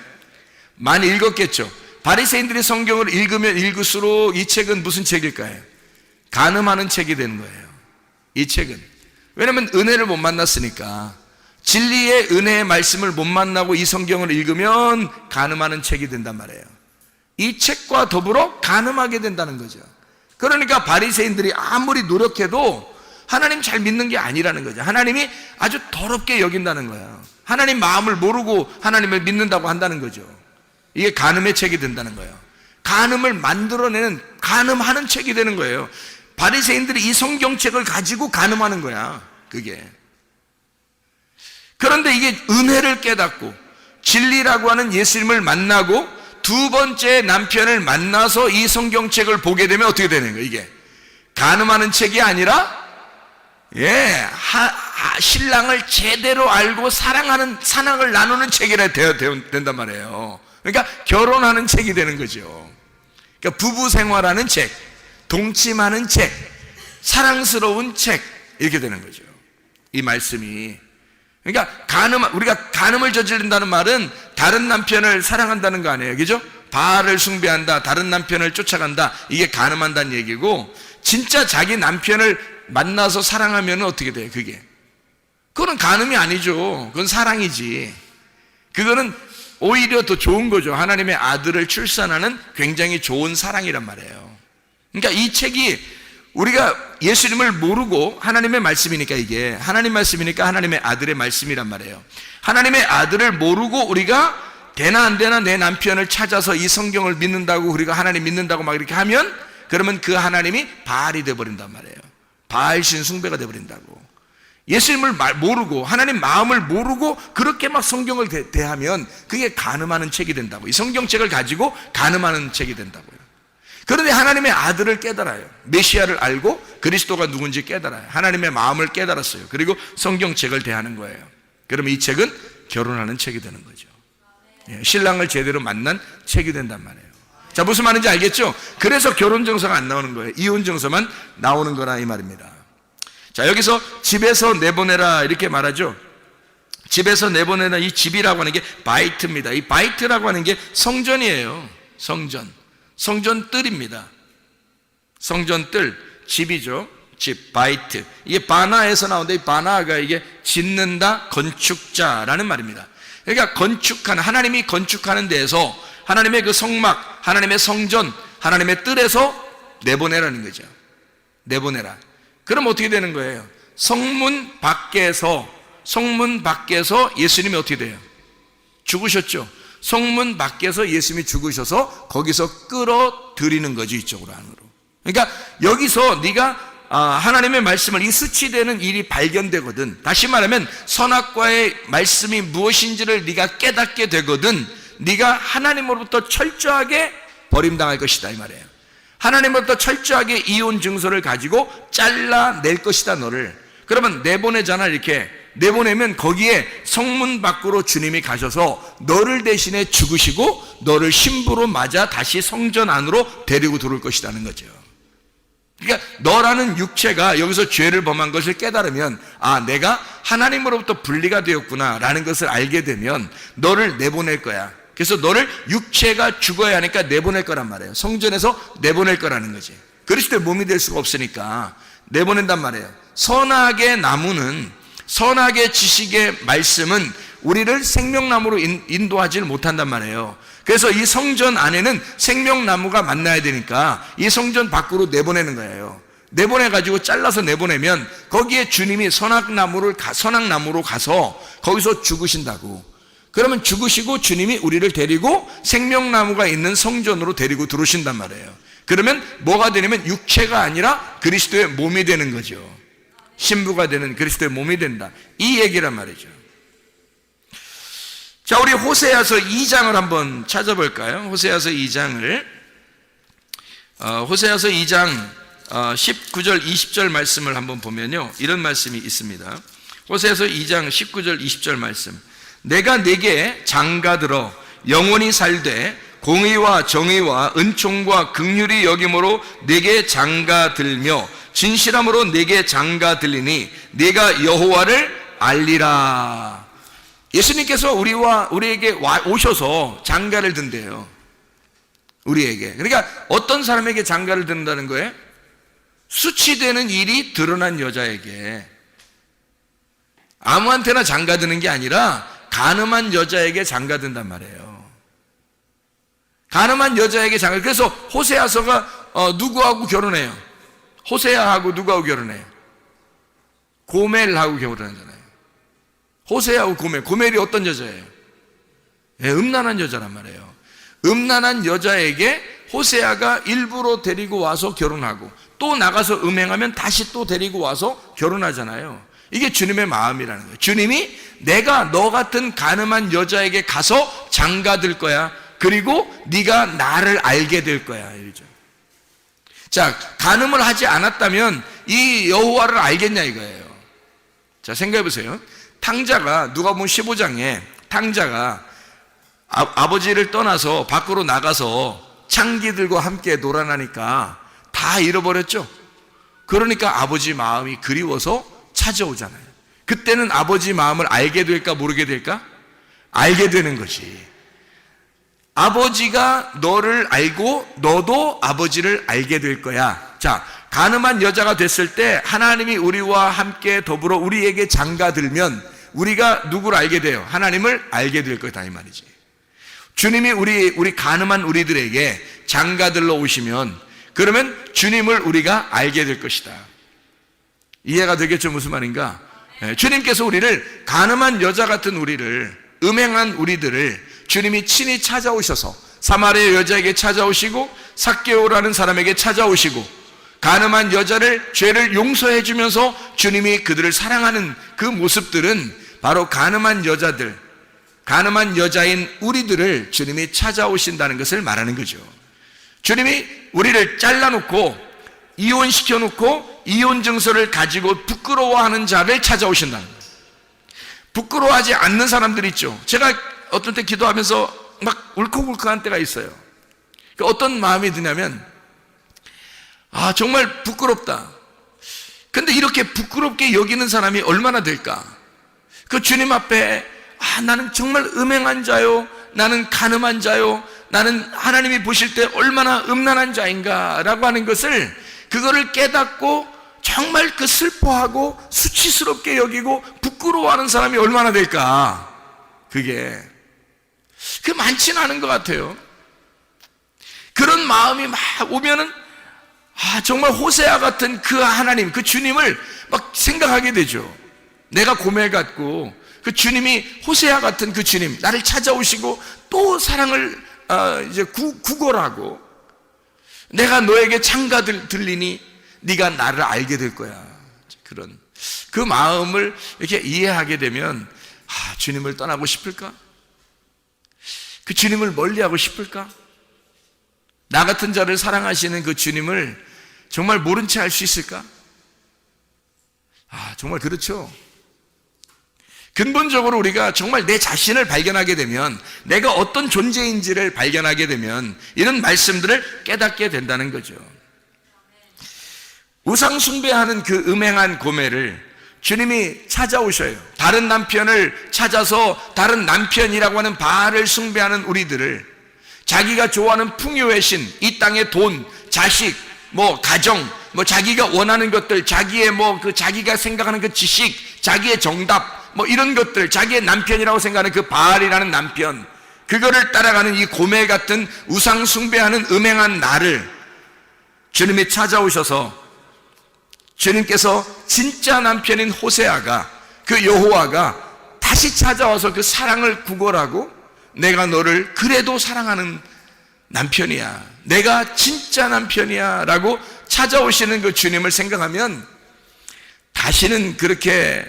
많이 읽었겠죠. 바리새인들이 성경을 읽으면 읽을수록 이 책은 무슨 책일까요? 간음하는 책이 되는 거예요, 이 책은. 왜냐하면 은혜를 못 만났으니까. 진리의 은혜의 말씀을 못 만나고 이 성경을 읽으면 간음하는 책이 된단 말이에요. 이 책과 더불어 간음하게 된다는 거죠. 그러니까 바리새인들이 아무리 노력해도 하나님 잘 믿는 게 아니라는 거죠. 하나님이 아주 더럽게 여긴다는 거예요. 하나님 마음을 모르고 하나님을 믿는다고 한다는 거죠. 이게 간음의 책이 된다는 거예요. 간음을 만들어내는, 간음하는 책이 되는 거예요. 바리새인들이 이 성경책을 가지고 간음하는 거야, 그게. 그런데 이게 은혜를 깨닫고 진리라고 하는 예수님을 만나고 두 번째 남편을 만나서 이 성경책을 보게 되면 어떻게 되는 거예요? 이게 간음하는 책이 아니라 신랑을 제대로 알고 사랑하는, 사랑을 나누는 책이라 된단 말이에요. 그러니까 결혼하는 책이 되는 거죠. 그러니까 부부 생활하는 책, 동침하는 책, 사랑스러운 책, 이렇게 되는 거죠, 이 말씀이. 그러니까 우리가 간음을 저지른다는 말은 다른 남편을 사랑한다는 거 아니에요, 그죠? 바알을 숭배한다, 다른 남편을 쫓아간다, 이게 간음한다는 얘기고, 진짜 자기 남편을 만나서 사랑하면 어떻게 돼요, 그게? 그거는 간음이 아니죠. 그건 사랑이지. 그거는 오히려 더 좋은 거죠. 하나님의 아들을 출산하는 굉장히 좋은 사랑이란 말이에요. 그러니까 이 책이, 우리가 예수님을 모르고, 하나님의 말씀이니까, 이게 하나님 말씀이니까 하나님의 아들의 말씀이란 말이에요. 하나님의 아들을 모르고 우리가 되나 안 되나 내 남편을 찾아서 이 성경을 믿는다고, 우리가 하나님 믿는다고 막 이렇게 하면, 그러면 그 하나님이 바알이 되어버린단 말이에요. 바알신 숭배가 되어버린다고. 예수님을 모르고, 하나님 마음을 모르고 그렇게 막 성경을 대하면 그게 간음하는 책이 된다고. 이 성경책을 가지고 간음하는 책이 된다고요. 그런데 하나님의 아들을 깨달아요. 메시아를 알고 그리스도가 누군지 깨달아요. 하나님의 마음을 깨달았어요. 그리고 성경책을 대하는 거예요. 그러면 이 책은 결혼하는 책이 되는 거죠. 신랑을 제대로 만난 책이 된단 말이에요. 자, 무슨 말인지 알겠죠? 그래서 결혼증서가 안 나오는 거예요. 이혼증서만 나오는 거라, 이 말입니다. 자, 여기서 집에서 내보내라 이렇게 말하죠. 집에서 내보내라, 이 집이라고 하는 게 바이트입니다. 이 바이트라고 하는 게 성전이에요. 성전뜰입니다. 성전뜰, 집이죠. 집, 바이트. 이게 바나에서 나오는데, 이 바나가 이게 짓는다, 건축자라는 말입니다. 그러니까 건축하는, 하나님이 건축하는 데에서 하나님의 그 성막, 하나님의 성전, 하나님의 뜰에서 내보내라는 거죠. 내보내라. 그럼 어떻게 되는 거예요? 성문 밖에서 예수님이 어떻게 돼요? 죽으셨죠. 성문 밖에서 예수님이 죽으셔서 거기서 끌어들이는 거죠, 이쪽으로, 안으로. 그러니까 여기서 네가 하나님의 말씀을, 이 수치되는 일이 발견되거든. 다시 말하면 선악과의 말씀이 무엇인지를 네가 깨닫게 되거든. 네가 하나님으로부터 철저하게 버림당할 것이다, 이 말이에요. 하나님으로부터 철저하게 이혼 증서를 가지고 잘라낼 것이다, 너를. 그러면 내보내잖아, 이렇게. 내보내면 거기에 성문 밖으로 주님이 가셔서 너를 대신에 죽으시고 너를 신부로 맞아 다시 성전 안으로 데리고 들어올 것이라는 거죠. 그러니까 너라는 육체가 여기서 죄를 범한 것을 깨달으면 내가 하나님으로부터 분리가 되었구나 라는 것을 알게 되면 너를 내보낼 거야. 그래서 너를 육체가 죽어야 하니까 내보낼 거란 말이에요. 성전에서 내보낼 거라는 거지. 그리스도의 몸이 될 수가 없으니까 내보낸단 말이에요. 선악의 나무는, 선악의 지식의 말씀은 우리를 생명나무로 인도하지 못한단 말이에요. 그래서 이 성전 안에는 생명나무가 만나야 되니까 이 성전 밖으로 내보내는 거예요. 내보내가지고 잘라서 내보내면 거기에 주님이 선악나무로 가서 거기서 죽으신다고. 그러면 죽으시고 주님이 우리를 데리고 생명나무가 있는 성전으로 데리고 들어오신단 말이에요. 그러면 뭐가 되냐면 육체가 아니라 그리스도의 몸이 되는 거죠. 신부가 되는 그리스도의 몸이 된다, 이 얘기란 말이죠. 자, 우리 호세아서 2장을 한번 찾아볼까요? 호세아서 2장을 호세아서 2장 19절 20절 말씀을 한번 보면요, 이런 말씀이 있습니다. 호세아서 2장 19절 20절 말씀. 내가 네게 장가들어 영원히 살되 공의와 정의와 은총과 긍휼이 여김으로 네게 장가들며 진실함으로 네게 장가들리니 네가 여호와를 알리라. 예수님께서 우리에게 오셔서 장가를 든대요. 우리에게. 그러니까 어떤 사람에게 장가를 든다는 거예요? 수치되는 일이 드러난 여자에게. 아무한테나 장가 드는 게 아니라 간음한 여자에게 장가 든단 말이에요. 간음한 여자에게 장가. 그래서 호세아서가 누구하고 결혼해요? 호세아하고 누구하고 결혼해요? 고멜하고 결혼하잖아요. 호세아하고 고멜이 어떤 여자예요? 음란한 여자란 말이에요. 음란한 여자에게 호세아가 일부러 데리고 와서 결혼하고 또 나가서 음행하면 다시 또 데리고 와서 결혼하잖아요. 이게 주님의 마음이라는 거예요. 주님이 내가 너 같은 간음한 여자에게 가서 장가들 거야. 그리고 네가 나를 알게 될 거야, 이러죠. 자, 간음을 하지 않았다면 이 여호와를 알겠냐 이거예요. 자, 생각해 보세요. 탕자가, 누가복음 15장에 탕자가 아버지를 떠나서 밖으로 나가서 창기들과 함께 놀아나니까 다 잃어버렸죠. 그러니까 아버지 마음이 그리워서 찾아오잖아요. 그때는 아버지 마음을 알게 될까 모르게 될까? 알게 되는 거지. 아버지가 너를 알고 너도 아버지를 알게 될 거야. 자, 간음한 여자가 됐을 때 하나님이 우리와 함께 더불어 우리에게 장가들면 우리가 누구를 알게 돼요? 하나님을 알게 될 거다, 이 말이지. 주님이 우리 간음한 우리들에게 장가들러 오시면 그러면 주님을 우리가 알게 될 것이다. 이해가 되겠죠? 무슨 말인가? 주님께서 우리를, 간음한 여자 같은 우리를, 음행한 우리들을 주님이 친히 찾아오셔서 사마리아 여자에게 찾아오시고 삭개오라는 사람에게 찾아오시고 간음한 여자를, 죄를 용서해 주면서 주님이 그들을 사랑하는 그 모습들은 바로 간음한 여자들, 간음한 여자인 우리들을 주님이 찾아오신다는 것을 말하는 거죠. 주님이 우리를 잘라놓고 이혼시켜놓고 이혼 증서를 가지고 부끄러워하는 자를 찾아오신다는 거예요. 부끄러워하지 않는 사람들 있죠. 제가 어떤 때 기도하면서 막 울컥울컥한 때가 있어요. 어떤 마음이 드냐면 정말 부끄럽다. 근데 이렇게 부끄럽게 여기는 사람이 얼마나 될까? 그 주님 앞에 나는 정말 음행한 자요, 나는 간음한 자요, 나는 하나님이 보실 때 얼마나 음란한 자인가 라고 하는 것을, 그거를 깨닫고 정말 그 슬퍼하고 수치스럽게 여기고 부끄러워하는 사람이 얼마나 될까? 그게 많지는 않은 것 같아요. 그런 마음이 막 오면은 정말 호세아 같은 그 하나님, 그 주님을 막 생각하게 되죠. 내가 고멜 같고 그 주님이 호세아 같은 그 주님, 나를 찾아오시고 또 사랑을 이제 구걸하고 내가 너에게 장가들리니 네가 나를 알게 될 거야. 그런 그 마음을 이렇게 이해하게 되면 주님을 떠나고 싶을까? 그 주님을 멀리하고 싶을까? 나 같은 자를 사랑하시는 그 주님을 정말 모른 채 할 수 있을까? 정말 그렇죠. 근본적으로 우리가 정말 내 자신을 발견하게 되면, 내가 어떤 존재인지를 발견하게 되면 이런 말씀들을 깨닫게 된다는 거죠. 우상 숭배하는 그 음행한 고매를 주님이 찾아오셔요. 다른 남편을 찾아서 다른 남편이라고 하는 바알을 숭배하는 우리들을, 자기가 좋아하는 풍요의 신, 이 땅의 돈, 자식, 가정, 자기가 원하는 것들, 자기의 자기가 생각하는 그 지식, 자기의 정답, 이런 것들, 자기의 남편이라고 생각하는 그 바알이라는 남편, 그거를 따라가는 이 고매 같은 우상 숭배하는 음행한 나를 주님이 찾아오셔서, 주님께서 진짜 남편인 호세아가, 그 여호와가 다시 찾아와서 그 사랑을 구걸하고, 내가 너를 그래도 사랑하는 남편이야, 내가 진짜 남편이야 라고 찾아오시는 그 주님을 생각하면 다시는 그렇게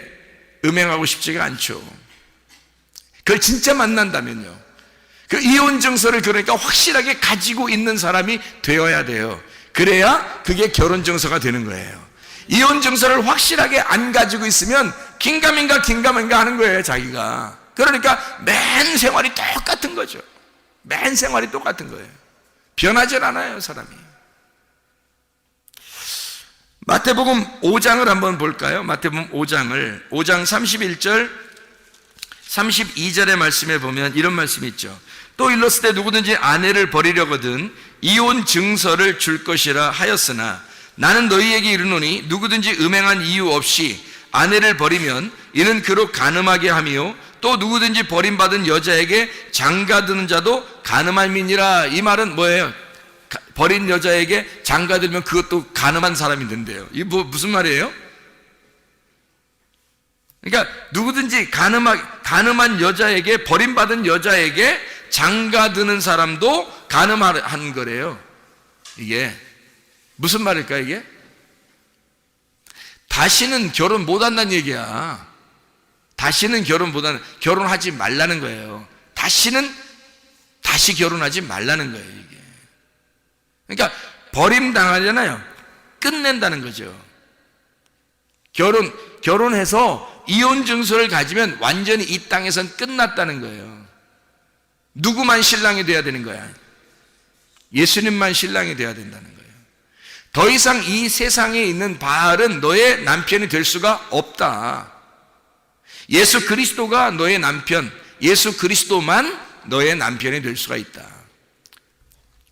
음행하고 싶지가 않죠. 그걸 진짜 만난다면요, 그 이혼 증서를 그러니까 확실하게 가지고 있는 사람이 되어야 돼요. 그래야 그게 결혼 증서가 되는 거예요. 이혼 증서를 확실하게 안 가지고 있으면 긴가민가 하는 거예요, 자기가. 그러니까 맨 생활이 똑같은 거죠. 맨 생활이 똑같은 거예요. 변하질 않아요, 사람이. 마태복음 5장을 한번 볼까요? 마태복음 5장 31절 32절의 말씀에 보면 이런 말씀이 있죠. 또 일렀을 때 누구든지 아내를 버리려거든 이혼 증서를 줄 것이라 하였으나 나는 너희에게 이르노니 누구든지 음행한 이유 없이 아내를 버리면 이는 그로 간음하게 하며 또 누구든지 버림받은 여자에게 장가드는 자도 간음함이니라. 이 말은 뭐예요? 버린 여자에게 장가들면 그것도 간음한 사람이 된대요. 이게 무슨 말이에요? 그러니까 누구든지 간음한 여자에게, 버림받은 여자에게 장가드는 사람도 간음한 거래요. 이게 무슨 말일까 이게? 다시는 결혼 못한다는 얘기야. 다시는 결혼하지 말라는 거예요. 다시 결혼하지 말라는 거예요, 이게. 그러니까 버림당하잖아요. 끝낸다는 거죠. 결혼해서 이혼 증서를 가지면 완전히 이 땅에선 끝났다는 거예요. 누구만 신랑이 돼야 되는 거야? 예수님만 신랑이 돼야 된다는 거예요. 더 이상 이 세상에 있는 바알은 너의 남편이 될 수가 없다. 예수 그리스도가 너의 남편, 예수 그리스도만 너의 남편이 될 수가 있다.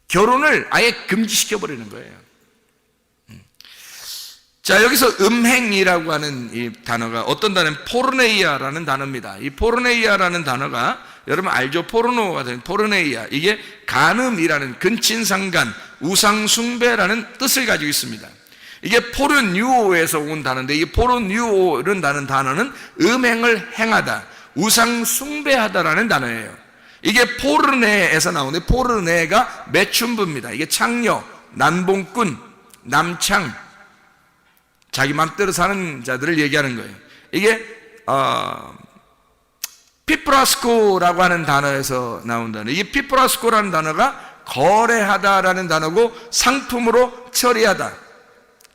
결혼을 아예 금지시켜버리는 거예요. 자, 여기서 음행이라고 하는 이 단어가 어떤 단어는 포르네이아라는 단어입니다. 이 포르네이아라는 단어가 여러분 알죠? 포르노가 된 포르네이아, 이게 간음이라는 근친상간, 우상숭배라는 뜻을 가지고 있습니다. 이게 포르뉴오에서 온 단어인데, 이 포르뉴오라는 단어는 음행을 행하다, 우상숭배하다라는 단어예요. 이게 포르네에서 나오는데, 포르네가 매춘부입니다. 이게 창녀, 남봉꾼, 남창, 자기 맘대로 사는 자들을 얘기하는 거예요. 이게 피프라스코라고 하는 단어에서 나온 단어. 이 피프라스코라는 단어가 거래하다라는 단어고, 상품으로 처리하다,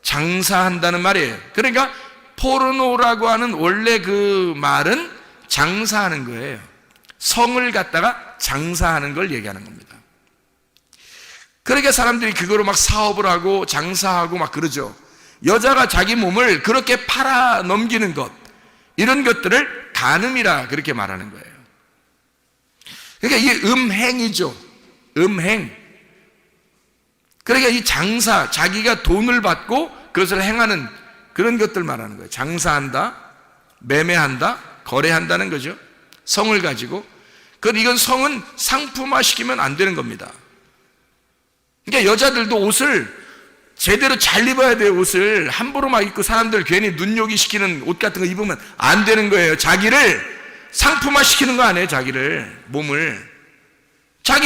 장사한다는 말이에요. 그러니까 포르노라고 하는 원래 그 말은 장사하는 거예요. 성을 갖다가 장사하는 걸 얘기하는 겁니다. 그러니까 사람들이 그거로 막 사업을 하고 장사하고 막 그러죠. 여자가 자기 몸을 그렇게 팔아 넘기는 것, 이런 것들을 간음이라 그렇게 말하는 거예요. 그러니까 이게 음행이죠. 음행. 그러니까 이 장사, 자기가 돈을 받고 그것을 행하는 그런 것들 말하는 거예요. 장사한다, 매매한다, 거래한다는 거죠. 성을 가지고. 이건 성은 상품화 시키면 안 되는 겁니다. 그러니까 여자들도 옷을 제대로 잘 입어야 돼요. 옷을 함부로 막 입고 사람들 괜히 눈요기 시키는 옷 같은 거 입으면 안 되는 거예요. 자기를 상품화 시키는 거 아니에요. 자기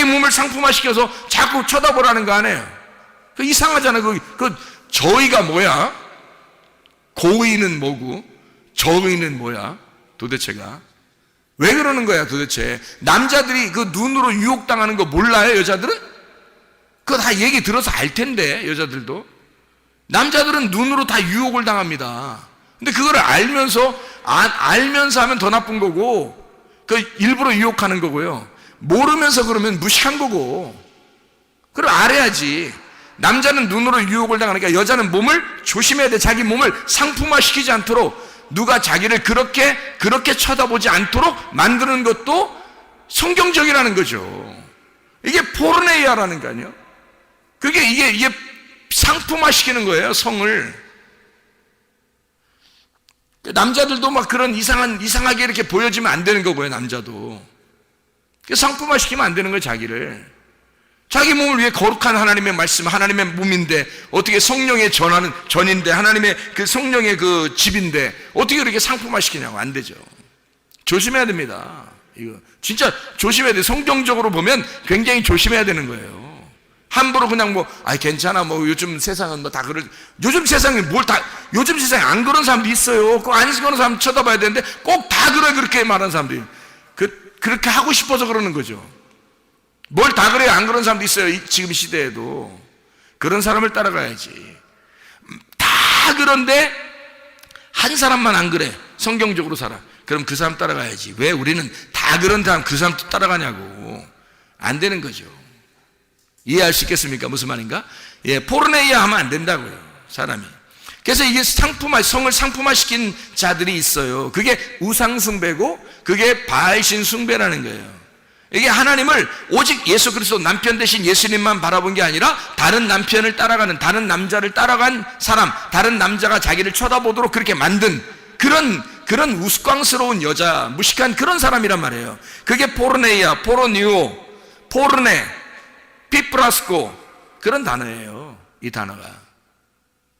몸을 상품화 시켜서 자꾸 쳐다보라는 거 아니에요. 이상하잖아요. 저의가 뭐야? 고의는 뭐고 저의는 뭐야? 도대체가 왜 그러는 거야 도대체? 남자들이 그 눈으로 유혹당하는 거 몰라요? 여자들은? 그거 다 얘기 들어서 알 텐데. 여자들도, 남자들은 눈으로 다 유혹을 당합니다. 근데 그거를 알면서 하면 더 나쁜 거고, 일부러 유혹하는 거고요. 모르면서 그러면 무식한 거고. 그걸 알아야지. 남자는 눈으로 유혹을 당하니까 여자는 몸을 조심해야 돼. 자기 몸을 상품화시키지 않도록, 누가 자기를 그렇게 쳐다보지 않도록 만드는 것도 성경적이라는 거죠. 이게 포르네이아라는 거 아니에요? 그게 이게 상품화시키는 거예요, 성을. 남자들도 막 그런 이상하게 이렇게 보여지면 안 되는 거고요, 남자도. 상품화시키면 안 되는 거예요, 자기를. 자기 몸을 위해 거룩한 하나님의 말씀, 하나님의 몸인데, 어떻게 성령의 전인데, 하나님의 그 성령의 그 집인데, 어떻게 그렇게 상품화시키냐고. 안 되죠. 조심해야 됩니다. 이거 진짜 조심해야 돼요. 성경적으로 보면 굉장히 조심해야 되는 거예요. 함부로 그냥 괜찮아, 요즘 세상은 요즘 세상에 요즘 세상에 안 그런 사람도 있어요. 꼭 안 그런 사람 쳐다봐야 되는데, 꼭 다 그렇게 말하는 사람들이. 그렇게 하고 싶어서 그러는 거죠. 뭘 다 그래요? 안 그런 사람도 있어요. 지금 시대에도. 그런 사람을 따라가야지. 다 그런데, 한 사람만 안 그래. 성경적으로 살아. 그럼 그 사람 따라가야지. 왜 우리는 다 그런 사람, 그 사람 따라가냐고. 안 되는 거죠. 이해할 수 있겠습니까? 무슨 말인가? 포르네이아 하면 안 된다고요, 사람이. 그래서 이게 성을 상품화시킨 자들이 있어요. 그게 우상숭배고, 그게 바알신 숭배라는 거예요. 이게 하나님을 오직 예수 그리스도 남편 대신 예수님만 바라본 게 아니라, 다른 남편을 따라가는, 다른 남자를 따라간 사람, 다른 남자가 자기를 쳐다보도록 그렇게 만든 그런 우스꽝스러운 여자, 무식한 그런 사람이란 말이에요. 그게 포르네이아, 포르니오, 포르네, 피프라스코, 그런 단어예요. 이 단어가.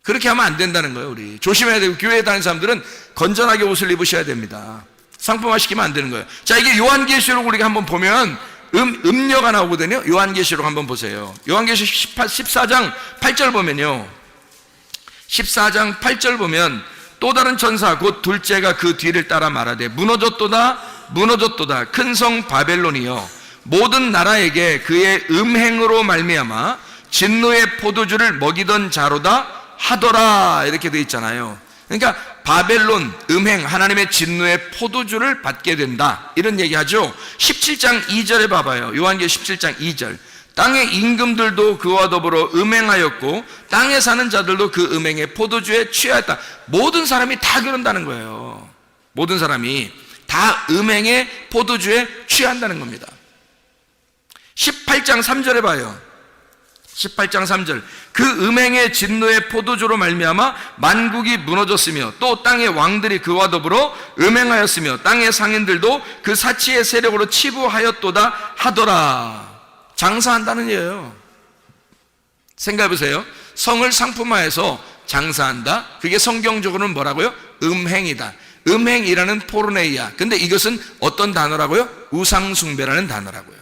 그렇게 하면 안 된다는 거예요. 우리 조심해야 되고, 교회에 다니는 사람들은 건전하게 옷을 입으셔야 됩니다. 상품화시키면 안 되는 거예요. 자, 이게 요한계시록 우리가 한번 보면 음녀가 나오거든요. 요한계시록 한번 보세요. 요한계시록 14장 8절 보면요, 14장 8절 보면, 또 다른 천사 곧 둘째가 그 뒤를 따라 말하되, 무너졌도다 무너졌도다 큰 성 바벨론이여, 모든 나라에게 그의 음행으로 말미암아 진노의 포도주를 먹이던 자로다 하더라, 이렇게 되어 있잖아요. 그러니까 바벨론, 음행, 하나님의 진노의 포도주를 받게 된다, 이런 얘기하죠. 17장 2절에 봐봐요. 요한계시록 17장 2절. 땅의 임금들도 그와 더불어 음행하였고 땅에 사는 자들도 그 음행의 포도주에 취하였다. 모든 사람이 다 그런다는 거예요. 모든 사람이 다 음행의 포도주에 취한다는 겁니다. 18장 3절에 봐요. 18장 3절. 그 음행의 진노의 포도주로 말미암아 만국이 무너졌으며, 또 땅의 왕들이 그와 더불어 음행하였으며 땅의 상인들도 그 사치의 세력으로 치부하였도다 하더라. 장사한다는 얘예요. 생각해보세요. 성을 상품화해서 장사한다. 그게 성경적으로는 뭐라고요? 음행이다. 음행이라는 포르네이아. 근데 이것은 어떤 단어라고요? 우상숭배라는 단어라고요.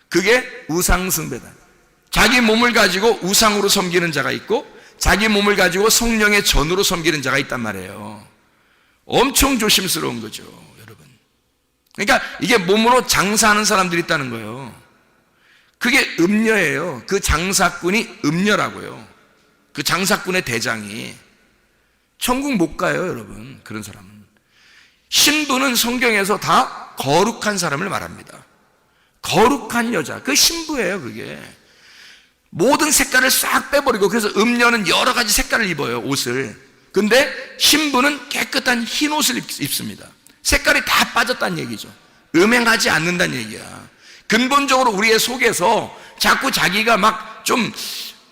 그게 우상숭배다. 자기 몸을 가지고 우상으로 섬기는 자가 있고, 자기 몸을 가지고 성령의 전으로 섬기는 자가 있단 말이에요. 엄청 조심스러운 거죠, 여러분. 그러니까 이게 몸으로 장사하는 사람들이 있다는 거예요. 그게 음녀예요. 그 장사꾼이 음녀라고요. 그 장사꾼의 대장이. 천국 못 가요, 여러분. 그런 사람은. 신부는 성경에서 다 거룩한 사람을 말합니다. 거룩한 여자, 그 신부예요. 그게 모든 색깔을 싹 빼버리고, 그래서 음녀는 여러 가지 색깔을 입어요, 옷을. 근데 신부는 깨끗한 흰 옷을 입습니다. 색깔이 다 빠졌다는 얘기죠. 음행하지 않는다는 얘기야. 근본적으로 우리의 속에서 자꾸 자기가 막 좀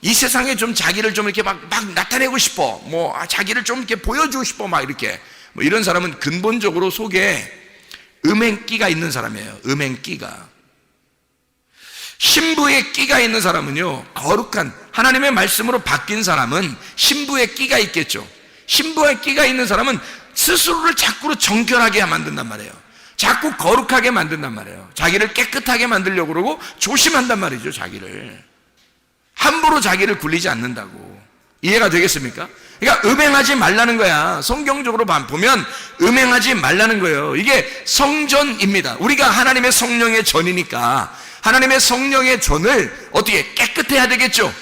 이 세상에 좀 자기를 좀 이렇게 막 나타내고 싶어, 자기를 좀 이렇게 보여주고 싶어, 막 이렇게 이런 사람은 근본적으로 속에 음행기가 있는 사람이에요. 음행기가. 신부의 끼가 있는 사람은요, 거룩한 하나님의 말씀으로 바뀐 사람은 신부의 끼가 있겠죠. 신부의 끼가 있는 사람은 스스로를 자꾸 정결하게 만든단 말이에요. 자꾸 거룩하게 만든단 말이에요. 자기를 깨끗하게 만들려고 그러고 조심한단 말이죠. 자기를 함부로 자기를 굴리지 않는다고. 이해가 되겠습니까? 그러니까 음행하지 말라는 거야. 성경적으로 보면 음행하지 말라는 거예요. 이게 성전입니다. 우리가 하나님의 성령의 전이니까 하나님의 성령의 전을 어떻게 깨끗해야 되겠죠.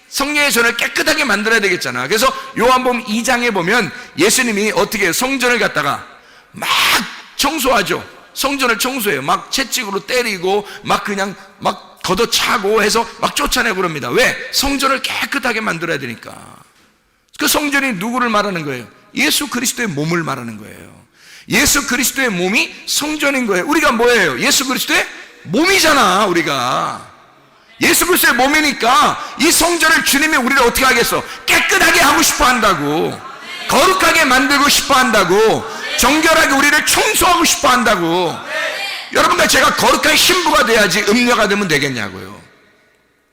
성령의 전을 깨끗하게 만들어야 되겠잖아. 그래서 요한복음 2장에 보면 예수님이 어떻게 성전을 갖다가 막 청소하죠. 성전을 청소해요. 막 채찍으로 때리고 막 그냥 막 걷어차고 해서 막 쫓아내고 그럽니다. 왜? 성전을 깨끗하게 만들어야 되니까. 그 성전이 누구를 말하는 거예요? 예수 그리스도의 몸을 말하는 거예요. 예수 그리스도의 몸이 성전인 거예요. 우리가 뭐예요? 예수 그리스도의 몸이잖아. 우리가 예수 그리스도의 몸이니까 이 성전을 주님이 우리를 어떻게 하겠어? 깨끗하게 하고 싶어 한다고, 거룩하게 만들고 싶어 한다고, 정결하게 우리를 청소하고 싶어 한다고. 여러분과 제가 거룩한 신부가 돼야지 음녀가 되면 되겠냐고요.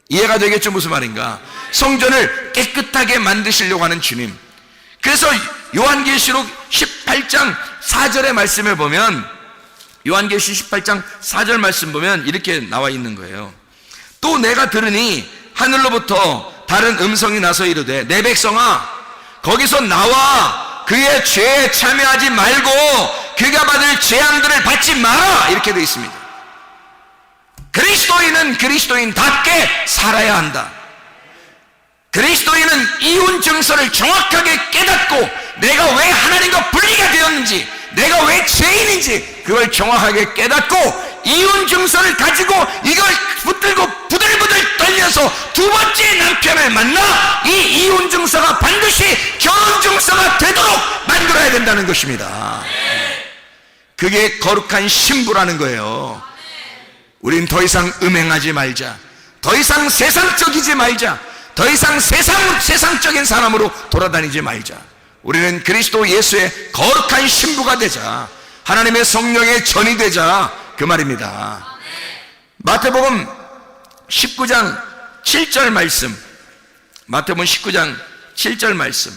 이해가 되겠죠? 무슨 말인가? 성전을 깨끗하게 만드시려고 하는 주님. 그래서 요한계시록 18장 4절의 말씀에 보면, 요한계시 18장 4절 말씀 보면 이렇게 나와 있는 거예요. 또 내가 들으니 하늘로부터 다른 음성이 나서 이르되, 내 백성아 거기서 나와 그의 죄에 참여하지 말고 그가 받을 재앙들을 받지 마라, 이렇게 되어 있습니다. 그리스도인은 그리스도인답게 살아야 한다. 그리스도인은 이혼 증서를 정확하게 깨닫고 내가 왜 하나님과 분리가 되었는지, 내가 왜 죄인인지 그걸 정확하게 깨닫고 이혼 증서를 가지고 이걸 붙들고 부들부들 떨면서 두 번째 남편을 만나 이 이혼 증서가 반드시 결혼 증서가 되도록 만들어야 된다는 것입니다. 그게 거룩한 신부라는 거예요. 우린 더 이상 음행하지 말자, 더 이상 세상적이지 말자, 더 이상 세상적인 사람으로 돌아다니지 말자. 우리는 그리스도 예수의 거룩한 신부가 되자, 하나님의 성령의 전이 되자, 그 말입니다. 마태복음 19장 7절 말씀, 마태복음 19장 7절 말씀.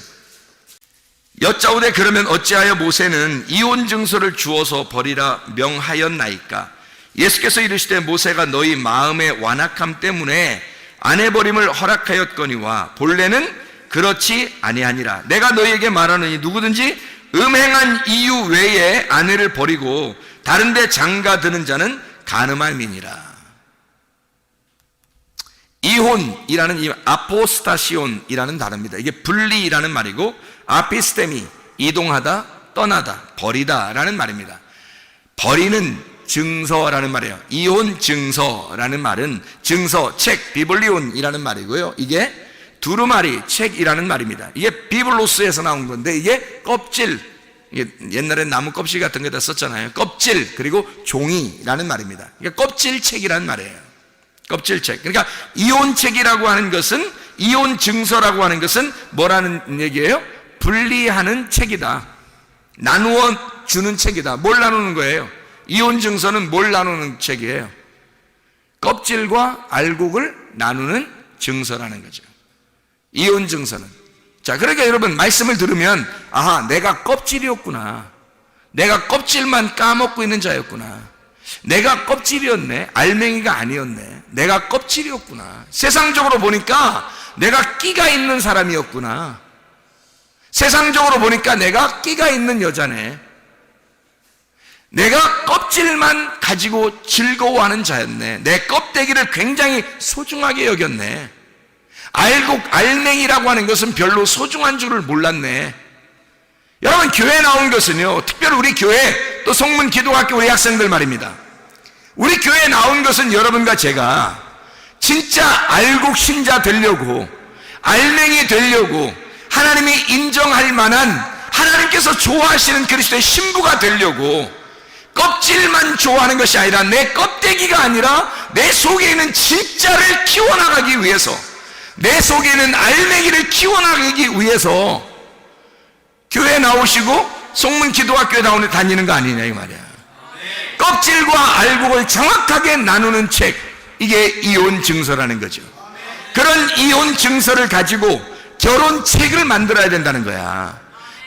여짜오되 그러면 어찌하여 모세는 이혼 증서를 주어서 버리라 명하였나이까? 예수께서 이르시되 모세가 너희 마음의 완악함 때문에 아내 버림을 허락하였거니와 본래는 그렇지 아니하니라. 내가 너희에게 말하노니 누구든지 음행한 이유 외에 아내를 버리고 다른 데 장가드는 자는 간음함이니라. 이혼이라는 이 아포스타시온이라는 단어입니다. 이게 분리라는 말이고, 아피스테미, 이동하다, 떠나다, 버리다라는 말입니다. 버리는 증서라는 말이에요. 이혼 증서라는 말은 증서, 책, 비블리온이라는 말이고요. 이게 두루마리, 책이라는 말입니다. 이게 비블로스에서 나온 건데, 이게 껍질, 이게 옛날에 나무 껍질 같은 거다 썼잖아요. 껍질, 그리고 종이라는 말입니다. 그러니까 껍질책이라는 말이에요. 껍질책. 그러니까 이혼책이라고 하는 것은, 이혼 증서라고 하는 것은 뭐라는 얘기예요? 분리하는 책이다. 나누어 주는 책이다. 뭘 나누는 거예요? 이혼 증서는 뭘 나누는 책이에요? 껍질과 알곡을 나누는 증서라는 거죠. 이혼 증서는. 자, 그러니까 여러분 말씀을 들으면, 아하, 내가 껍질이었구나, 내가 껍질만 까먹고 있는 자였구나, 내가 껍질이었네, 알맹이가 아니었네, 내가 껍질이었구나, 세상적으로 보니까 내가 끼가 있는 사람이었구나, 세상적으로 보니까 내가 끼가 있는 여자네, 내가 껍질만 가지고 즐거워하는 자였네, 내 껍데기를 굉장히 소중하게 여겼네, 알맹이라고 하는 것은 별로 소중한 줄을 몰랐네. 여러분, 교회 나온 것은요, 특별히 우리 교회, 또 성문 기도학교 우리 학생들 말입니다. 우리 교회에 나온 것은 여러분과 제가 진짜 알곡 신자 되려고, 알맹이 되려고, 하나님이 인정할 만한, 하나님께서 좋아하시는 그리스도의 신부가 되려고, 껍질만 좋아하는 것이 아니라 내 껍데기가 아니라 내 속에 있는 진짜를 키워나가기 위해서, 내 속에 있는 알맹이를 키워나가기 위해서 교회에 나오시고 성문 기도학교에 다니는 거 아니냐 이 말이야. 껍질과 알곡을 정확하게 나누는 책, 이게 이혼 증서라는 거죠. 그런 이혼 증서를 가지고 결혼책을 만들어야 된다는 거야.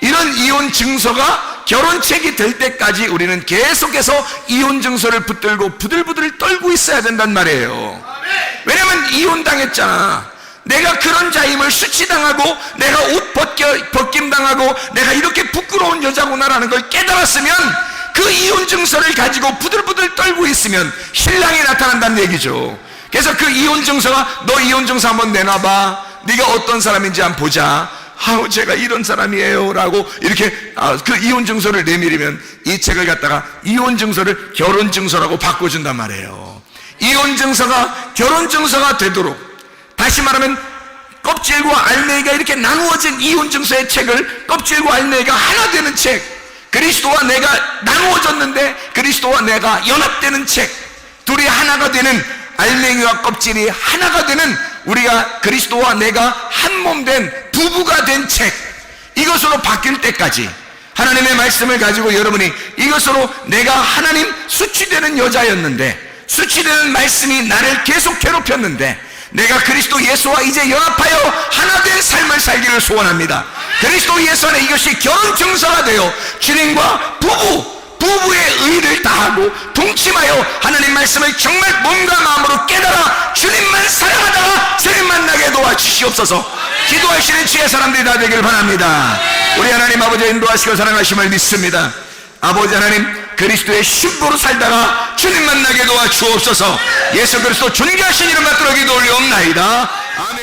이런 이혼 증서가 결혼책이 될 때까지 우리는 계속해서 이혼 증서를 붙들고 부들부들 떨고 있어야 된단 말이에요. 왜냐면 이혼당했잖아. 내가 그런 자임을 수치당하고, 내가 옷 벗김당하고, 내가 이렇게 부끄러운 여자구나라는 걸 깨달았으면, 그 이혼 증서를 가지고 부들부들 떨고 있으면 신랑이 나타난다는 얘기죠. 그래서 그 이혼 증서가, 너 이혼 증서 한번 내놔봐, 네가 어떤 사람인지 한번 보자, 아우 제가 이런 사람이에요 라고 이렇게 그 이혼 증서를 내밀으면 이 책을 갖다가 이혼 증서를 결혼 증서라고 바꿔준단 말이에요. 이혼 증서가 결혼 증서가 되도록, 다시 말하면 껍질과 알맹이가 이렇게 나누어진 이혼 증서의 책을 껍질과 알맹이가 하나 되는 책, 그리스도와 내가 나누어졌는데 그리스도와 내가 연합되는 책, 둘이 하나가 되는, 알맹이와 껍질이 하나가 되는, 우리가 그리스도와 내가 한 몸 된 부부가 된 책, 이것으로 바뀔 때까지 하나님의 말씀을 가지고 여러분이 이것으로, 내가 하나님 수치되는 여자였는데, 수치되는 말씀이 나를 계속 괴롭혔는데, 내가 그리스도 예수와 이제 연합하여 하나 된 삶을 살기를 소원합니다. 그리스도 예수 안에 이것이 결혼 증서가 되어 주님과 부부의 의를 다하고 동침하여 하나님 말씀을 정말 몸과 마음으로 깨달아 주님만 사랑하다가 주님 만나게 도와주시옵소서. 기도하시는 주의 사람들이 다 되길 바랍니다. 우리 하나님 아버지 인도하시고 사랑하심을 믿습니다. 아버지 하나님, 그리스도의 신부로 살다가 주님 만나게 도와주옵소서. 예수 그리스도 존귀하신 이름 받들어 기도 올리옵나이다. 아멘.